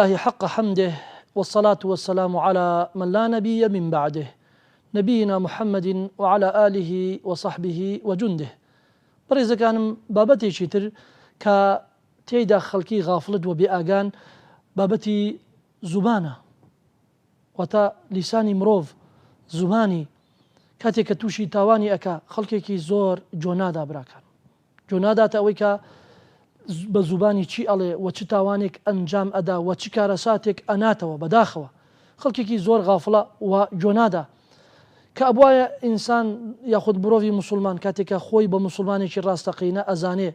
الله حق حمده والصلاة والسلام على من لا نبي من بعده نبينا محمد وعلى آله وصحبه وجنده. بەڕێزەکانم بابەتێکی تر کە تێیدا خەڵکی غافڵت و بێئاگان بابەتی زوبانە، واتە لیسانی مرۆڤ، زوبانی کاتێک کە تووشی تاوانی ئەکا خەڵکێکی زۆر جۆنادا براکان، جۆناداتە ئەوەی کە بە زوبانی چی ئەڵێ و چ تاوانێک ئەنجام ئەدا و چ کارەساتێک ئەناتەوە بەداخەوە. خەڵکێکی زۆر غافڵە و جۆنادا کە ئەبوایە ئینسان یاخود مرۆڤی مسلمان کاتێکە خۆی بە مسلمانێکی ڕاستەقینە ئەزانێ،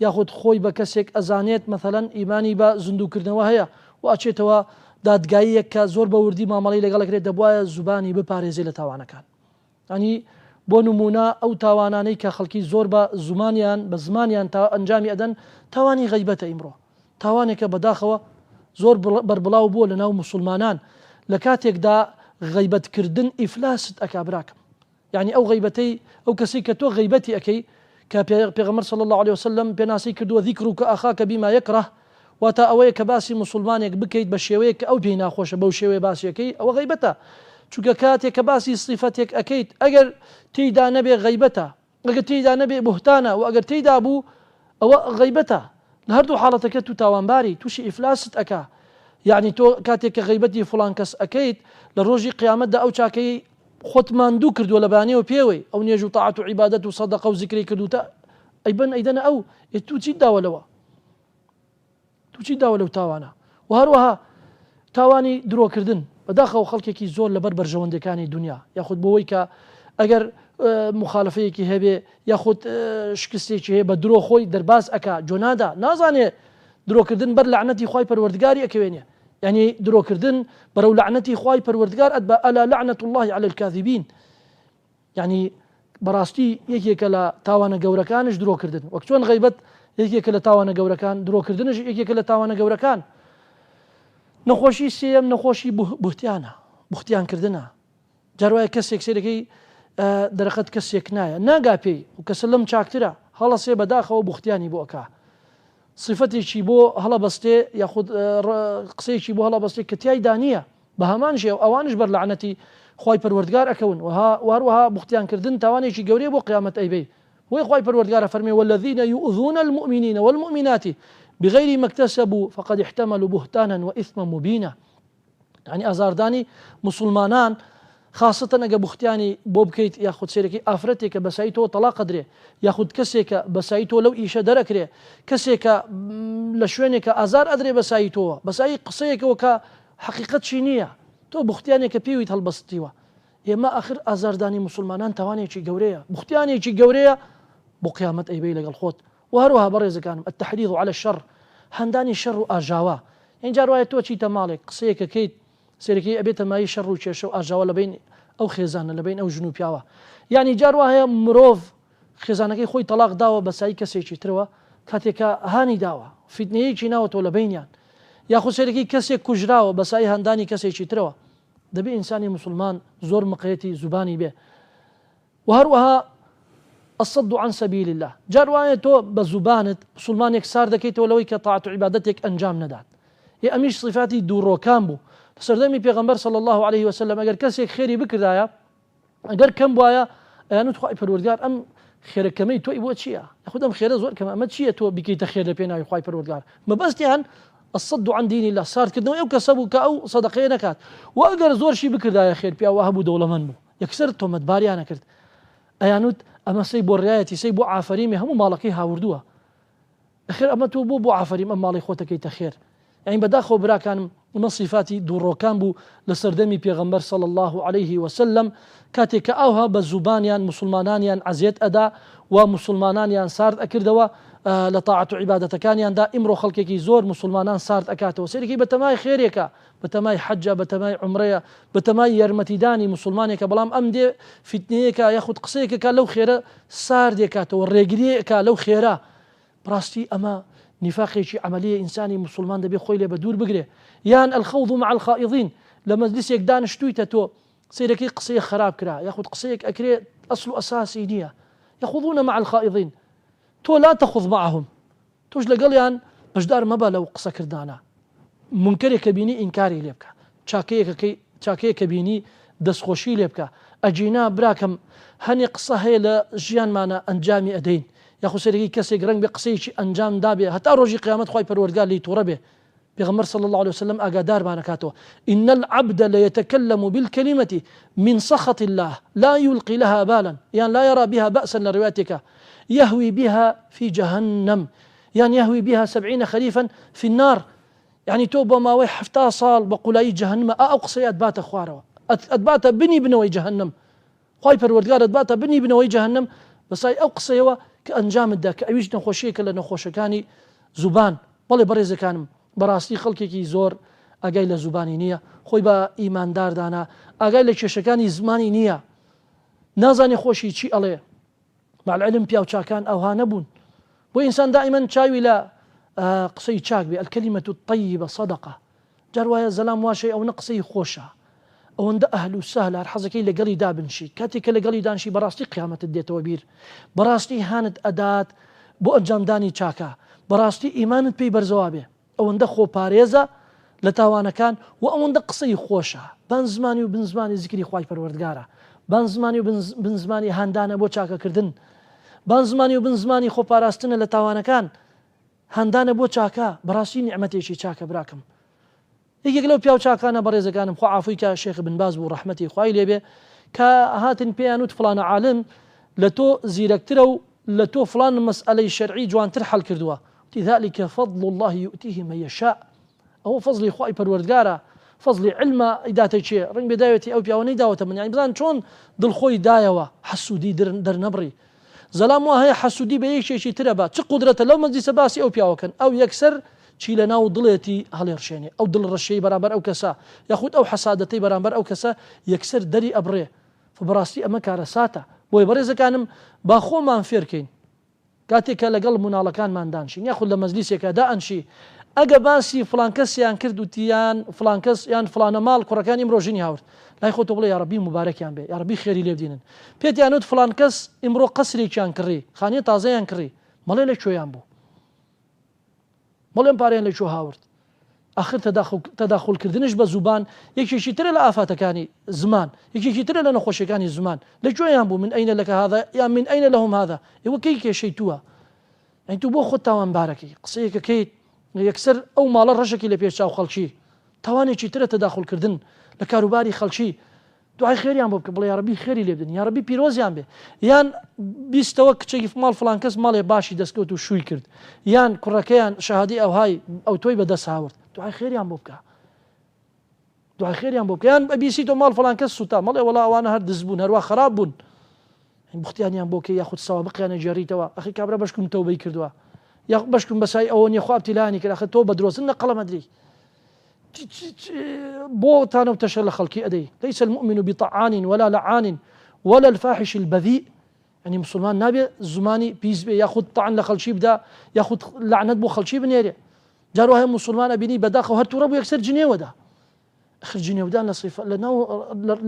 یاخود خۆی بە کەسێک ئەزانێت مەثەلەن ئیمانی بە زیندووکردنەوە هەیە و ئەچێتەوە دادگاییەک کە زۆر بە وردی مامەڵەی لەگەڵەکرێت، دەبوایە زوبانی بپارێزێ لە تاوانەکان. ینی بۆ نمونە ئەو تاوانانەی کە خەڵکی زۆر بە زمانیان بە زمانیان تا ئەنجامی ئەدەن، تاوانی غەیبەتە ئیمڕۆ، تاوانێکە بەداخەوە زۆر بەربڵاو بووە لە ناو مسلمانان. لە کاتێکدا غەیبەتکردن ئیفلاست ئەکا براکەم، یعنی ئەو غەیبەتەی ئەو کەسی کە تۆ غەیبەتی ئەەکەی کە پێغەمبەر صلی الله عليه وسلم پێناسی کردووە ذیکرک ئەخاکە بیما یەکڕه، واتە ئەوەیە کە باسی مسلمانێک بکەیت بە شێوەیە کە ئەو پێی ناخۆشە، بەو شێوەیە باسیەکەی ئەوە غەیبەتە. چونکە کاتێک کە باسی صیفەتێک ئەەکەیت ئەگەر تێیدا نەبێ غەیبەتە، ئەگەر تێیدا نەبێ بوهتانە، و ئەگەر تێیدا بوو ئەوە غەیبەتە. لە هەردوو حاڵەتەکە تو تاوانباری تووشی ئیفلاست ئەکا. یعنی تۆ کاتێک کە غەیبەتی فڵان کەس ئەەکەیت لە ڕۆژی قیامەتدا ئەو چاکەی خۆت ماندوو کردووە لە بانەوە پێوەی ئەو نێژ و تاعات و عیبادەت و سەدەقە و زیکری کردوتە ئەیبەن ئەیدەنە ئەو تو چیت داوە لەوە، تو چیت داوە لەو تاوانە. و هەروەها تاوانی درۆکردن بەداخەوە خەڵکێکی زۆر لەبەر بەرژەوەندەکانی دنیا، یاخود بۆەوەی کە ئەگەر مخالفەیەکی هەبێ یاخود شکستێکی هەیە بە درۆ خۆی دەرباز ئەکا، جۆنادا نازانێ درۆکردن بەر لعنەتی خوای پەروەردگاری ئەکەوێنێ، یعنی درۆکردن بەرەو لعنەتی خوای پەروەردگار ئەدبا ئەلا لعنەت الله علی الكاذبین. یعنی بەڕاستی یەکێکە لە تاوانە گەورەکانش درۆکردن، وەک چۆن غەیبەت یەکێکە لە تاوانە گەورەکان، درۆکردنش یەکێکە لە تاوانە گەورەکان. نەخۆشی سێیەم نەخۆشی بوهتیانە، بوختیانکردنە. جاروایە کەسێک سێرەکەی دەرەخەت کەسێک نایە ناگا پێی و کەسە لەم چاکترە هەڵەسێ بەداخەوە بوختیانی بۆ ئەکا، صفەتێکی بۆ هەڵەبەستێ یاخود قسەیەکی بۆ هەڵەبەستێ کە تیایدا نییە، بە هەمان شێوە ئەوانش بەر لعنەتی خوای پەروەردگار ئەکەون. وهروەها بوختیانکردن تاوانێکی گەورەیە بۆ قیامەت ئەیبێ. وی خوای پەروەردگارە فەرمێ والذین یؤذون المؤمنین والمؤمنات بغير ما اكتسبوا فقد احتملوا بهتانا وإثما مبينا. يعني ئازاردانی مسلمانان خاصەتەن ئەگە بوختیانی بۆ بکەیت یاخود سێرەکەی ئافرەتێکە بەسایی تۆ تەلاق ئەدرێ، یاخود کەسێکە بەسایی تۆ لەو ئیشە دەرەکرێ، کەسێکە لە شوێنێکە ئازار ئەدرێ بەسایی تۆوە، بەسایی قسەیەکەوە کە حەقیقەتشی نییە، تۆ بوختیانێکە پێویت هەڵبەستیوە. ئێمە ئاخر ئازاردانی مسلمانان تاوانێکی گەورەیە، بوختیانێکی گەورەیە بۆ قیامەت ئەیبەی لەگەڵ خۆت. و هەروەها بەڕێزەکانم التحریض على الشر، هەندانی شەڕ و ئاژاوە. اینجا وایە تۆ چیتە ماڵێک قسەیەکەکەیت سێرەکەی ئەبێتە مای شەڕ و کێشە و ئاژاوە لەبین ئەو خێزانە، لەبین ئەو ژن و پیاوە. یعنی جاروا هەیە مرۆڤ خێزانەکەی خۆی تەلاق داوە بەسایی کەسێکی ترەوە، کاتێکە هانی داوە فیتنەیەکی ناوەتەوە لە بینیان، یاخود سێرەکەی کەسێک کوژراوە بەسایی هەندانی کەسێکی ترەوە. دەبێ ئینسانی مسلمان زۆر مقیەتی زوبانی بێ. و هەروەها الصد عن سبيل الله، جاروایە تۆ بە زوبانت مسلمانێک سار دەکەیتەوە لەوەی کە تاعات و عیبادەتێک ئەنجام نەدات. ئەمیش صفاتی دووڕۆکان بوو سەردەمی پێغەمبەر صلی الله عليه وسلم. ئەگەر کەسێک خێری بکردایە ئەگەر کەم بواە ئەیانوت خوای پەروەردگار ئەم خێرەکەمەی تۆی بۆ چییە؟ یاخود ئەم خێرە زۆر کەمە، ئەمە چییە تۆ بکەیتە خێر لە پێناوی خوای پەروەردگار؟ مەبەستیان الصد عن دین الله، ساردکردنەوەی ئەو کەسە بوو کە ئەو سەدەقەیە نەکات. و ئەگەر زۆرشی بکردایە خێر پیاوە هەبوو دەوڵەمەند بوو، یەکسەر تۆمەتباریان نەکرد. ئەیانوت ئەمە سەی بۆ ڕایەتی سەی بۆ ئافەریمێ هەموو ماڵەکەی هاوردووە، ئەخێر ئەمە تۆ بۆ ئافەریم ئەم ماڵی خۆتەکەیتە خێر. یعنی بەداخەوە براکانم ئەمە صفاتی دووڕۆکان بوو لە سەردەمی پێغەمبەر صلی الله عليه وسلم، کاتێک کە ئەوها بە زوبانیان مسلمانانیان عەزیەت ئەدا و مسلمانانیان سارد ئەکردەوە لە تاعات و عیبادەتەکانیاندا. ئیمڕۆ خەڵکێکی زۆر مسلمانان سارد ئەکاتەوە، سێرەکەی بەتەمای خێرێکە، بەتەمای حەجە، بەتەمای عومرەیە، بەتەمای یارمەتیدانی مسلمانێکە، بەڵام ئەم دێ فیتنەیەکە یاخود قسەیەکەکە لەو خێرە ساردێکاتەوە، ڕێگریەکە لەو خێرە. بڕاستی ئەمە نفاقێکی عملیە ئینسانی مسلمان دەبێ خۆی لێ بە دوور بگرێ. یان الخوض مع الخائضین، لە مەجلیسێک دانیشتوویتە تۆ سێرەکەی قسەیە خراپ کرا یاخود قسەیەک ئەکرێ ئەسڵ و ئەساسی نییە، يخوضون مع الخائضين، تۆ لا تخوض معهم، تۆش لەگەڵیان بەشدار مەبە لەو قسە کردانە، منکرێک کە بینی ئینکاری لێ بکە، چاکەیە کە بینی دەستخۆشی لێ بکە. ئەجینا براکەم هەنێ قسە هەیە لە ژیانمانە ئەنجامی ئەدەین، یاخو سەرەکی کەسێک ڕەنگ بێ قسەیەکی ئەنجام دابێ هەتا ڕۆژی قیامەت خوای پەروەردگار لی تووڕە بێ. پێغەمبەر صلی الله عليه وسلم ئاگادارمان ئەکاتەوە إن العبد ليتكلم بالكلمة من سخط الله لا يلقي لها بالا، يعني لا يرى بها بأسا لروايتك يهوي بها في جهنم، يعني يهوي بها 70 خريفا في النار، يعني توبة ما وي حفتا صال بقولاي جهنم أقصي أدبات أخواره أدبات بني بنوي جهنم، خواي پروردگار أدبات بني بنوي جهنم، بس أي أقصي كأنجام الدا كأويج نخوشيك لە نەخۆشەکانی زوبان. بەڵێ بەڕێزەکانم بەڕاستی خەڵکێکی زۆر ئاگای لە زوبانی نییە، خۆی بە ئیماندار دانا، ئاگای لە کێشەکانی زمانی نییە، نازانێ خۆشی چی ئەڵێ. مع العلم پیاو چاکان ئەوها نەبوون، بۆ ئینسان دائیمەن چاوی لە قسەی چاک بێ. الكلمة الطيبة صدقة، جار وایە زەلام واشەی ئەوە قسەی خۆشە، ئەوەندە ئەهل و سەهل هەر حەزەکەی لەگەڵی دابنشی، کاتێک کە لەگەڵی دانشی بەڕاستی قیامەتت دێتەوە بیر، بەڕاستی هانت ئەدات بۆ ئەنجامدانی چاکە، بەڕاستی ئیمانت پێی بەرزەوا بێ، ئەوەندە خۆپارێزە لە تاوانەکان و ئەوەندە قسەی خۆشە. بان زمانی و بن زمانی ذکری خوای پەروەردگارە، بان زمانی و بن زمانی هەندانە بۆ چاکەکردن، بان زمانی و بن زمانی خۆپاراستنە لە تاوانەکان، هەندانە بۆ چاکە. بەڕاستی نیعمەتێکی چاکە براکەم. یەکێک لەو پیاو چاکانە بەڕێزەکانم خوا عافوی کە شێخ بن باز بوو ڕەحمەتی خوای لێبێ، کە هاتن پێیان وت فڵانە عالم لە تۆ زیرەکترە و لە تۆ فڵان مەسئلەی شەرعی جوانتر حەڵ کردووە. ذلك فضل الله يؤتيه من يشاء، ئەوە فەزلی خوای پەروەردگارە، فەزلی علمە ئیداتە چێ ڕنگ بێداوێتی ئەو پیاوە نەیداوەتە من، یعنی بزان چۆن دڵخۆی دایەوە حەسوودی دەرنەبڕی. زەلام وا هەیە حەسوودی بە یەکێکی ترە بە چ قودرەتە لەو مەجلیسە باسی ئەو پیاوەکەن، ئەو یەکسەر چی لە ناو دڵێتی هەڵێڕشێنێ، ئەو دڵ ڕەشەی بەرامبەر ئەو کەسە، یاخود ئەو حەسادەتەی بەرامبەر ئەو کەسە یەکسەر دەری ئەبڕێ. بەڕاستی ئەمە کارە ساتە. بۆیە بەڕێزەکانم با خۆمان فێرکەین کاتێکە لەگەڵ مناڵەکانمان دانشین، یاخود لە مەجلیسێکە دائەنشی، ئەگە باسی فڵان کەسیان کرد وتیان فڵان کەس یان فڵانە ماڵ کوڕەکانی ئمڕۆ ژینی هاورد، لای خۆتۆ بڵێ یا ڕەبی مبارەکیان بێ، یا ڕەبی خێری لێ بدێنن. پێتیان وت فڵان کەس ئمڕۆ قەسرێکیان کڕی، خانەیە تازەیان کڕی، مەڵێ لە کوێیان بوو، مەڵێم پارەیان لە کوێ هاورد. آخر تەداخولکردنش بە زوبان یەکێکی ترە لە ئافاتەکانی زمان، یەکێکی ترە لە نەخۆشیەکانی زمان. لە کوێیان بوو؟ من ئەینە لەکە هذا یا من ئەینە لەهم هذا، ئێوە کەی کێشەی تووە؟ ئەین تو بۆ خۆت تاوانبارەکەی قسەیەکەکەیت یەکسەر ئەو ماڵە ڕەشێکی لە پێش چاو خەڵکی، تاوانێکی ترە تەداخولکردن لە کاروباری خەڵکی. دوعای خێریان بۆ بکە، بڵێ یا ڕەبی خێری لێ بدەن، یا ڕەبی پیرۆزیان بێ، یان بیستەوە کچێکی ماڵ فڵان کەس ماڵێ باشی دەستکەوت و شووی کرد، یان کوڕەکەیان شەهادی ئەوهای ئەو تۆی بەدەست هاورد، دوعای خێریان بۆ بکە، دوعای خێریان بۆ بکە. یان ئەبیسی تۆ ماڵ فڵان کەس سوتا، مەڵێ وەڵا ئەوانە هەر دز بوون، هەروە خراپ بوون، بختیانیان بۆ کە یاخود سەوابقیانە جێڕیتەوە، ئەخی کابرا بەشکم تەوبەی کردووە، یا بەشکم بەسای ئەوە نیە خوا ابتیلانی کرد، ئەخە تۆ بە درۆزن نەقەڵە مەدری بۆ تانە تەشە لە خەڵکی ئەدەی. ليس المؤمن بطعان ولا لعان ولا الفاحش البذيء، يعني مسلمان نابێ زمانی پیس بێ، یاخود طعن لە خەڵکی بدا، یاخود لعنەت بۆ خەڵکی بنێرێ. جار وایە مسلمان ئەبینی بەداخەوە هەر تووڕە بوو یەکسەر جنێوەدا، ئەخر جنێودان لە صیفە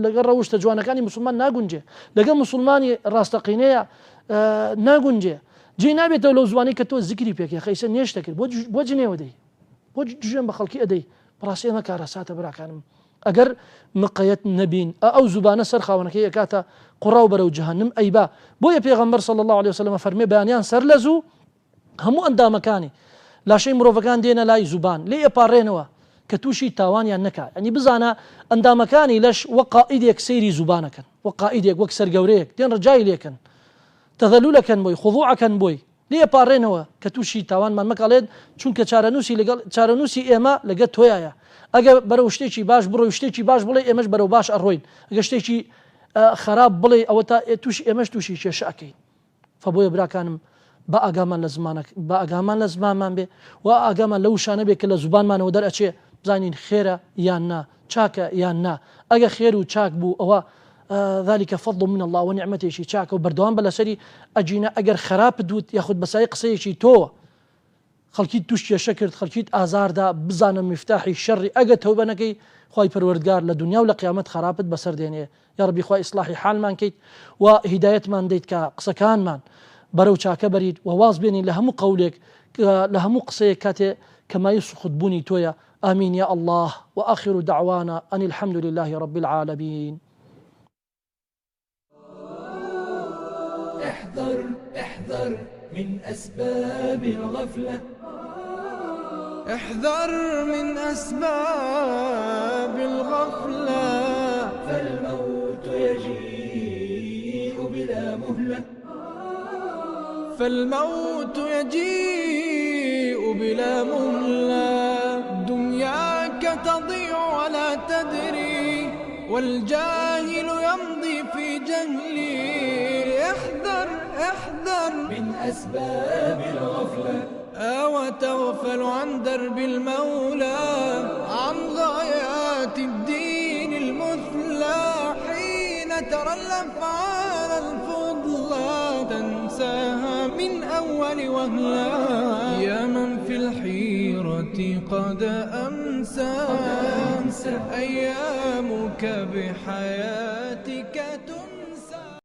لەگەڵ ڕەوشتە جوانەکانی مسلمان ناگونجێ، لەگەڵ مسلمانی ڕاستەقینەیە ناگونجێ. جێ نابێتەوە لەو زوانەی کە تۆ زیکری پێکەی خەیسە نێشتە کرد بۆ جنێوە دەی، بۆ دژێن بە خەڵکی ئەدەی. بەڕاستی ئەمە کارە ساتە براکانم. ئەگەر مقەیەت نەبین ئەو زوبانە سەر خاوەنەکەی ئەکاتە قوڕاو بەرەو جەهەنم ئەیبا. بۆیە پێغەمبەر صلی الله عليه وسلم فەرمێ بەیانیان سەر لە زوو هەموو ئەندامەکانی لاشەی مرۆڤەکان دێنە لای زوبان لێ ئەپارڕێنەوە کە تووشی تاوانیان نەکات. ئەنی بزانە ئەندامەکانی لەش وەک قائیدێک سەیری زوبانەکەن، وەک قائیدێک وەک سەرگەورەیەک دێن ڕجای لێکن، تەذەلولەکەن بۆی، خضوعەکەن بۆی، لێ ئەپارڕێنەوە کە تووشی تاوانمان مەکەڵێت، چونکە چارەنووسی ئێمە لەگەڵ تۆیایە. ئەگە بەرەو شتێکی باش بڕۆی، شتێکی باش بڵێ ئێمەش بەرەو باش ئەڕۆین، ئەگە شتێکی خراپ بڵێ ئەوە تا تووشی ئێمەش تووشی کێشە ئەکەین. فبۆیە براکانم بە ئاگامان لە زمانمان بێ و ئاگامان لەو شانە بێ کە لە زوبانمانەوە دەرئەچێ بزانین خێرە یان نا، چاکە یان نا. ئەگە خێر و چاک بوو ئەوە ذلك فضل من الله ونعمتێکی چاکە و بەردەوام بە لەسەری ئەجینە. ئەگەر خراپ دوت یاخود بەسای قسەیەکی تۆ خەڵکی توش کێشە کرد، خەڵکیت ئازاردا، بزانە مفتاحی شەڕی ئەگە تەوبە نەکەی خوای پەروەردگار لە دنیا و لە قیامەت خراپت بەسەر دێنێ. یا ڕەبی خوای ئیسلاحی حالمان کەیت و هیدایەتمان دەیت کە قسەکانمان بەرەو چاکە بەریت و واز بێنین لە هەموو قەولێک، لە هەموو قسەیەک کاتێ کەمای سوخت بوونی تۆیە. آمين يا الله. وآخر دعوانا أن الحمد لله رب العالمين. احذر احذر من أسباب الغفلة، احذر من أسباب الغفلة، فالموت يجيء بلا مهلة، فالموت يجيء بلا مهلة. دنياك تضيع ولا تدري، والجاهل يمضي في جهله. احذر احذر من أسباب الغفلة، وتغفل عن درب المولى، عن غايات الدين المثلى. حين ترى الأفعال الفضلى تنساها من أول وهلة. يا من في الحيرة قد أمسى أيامك بحياتك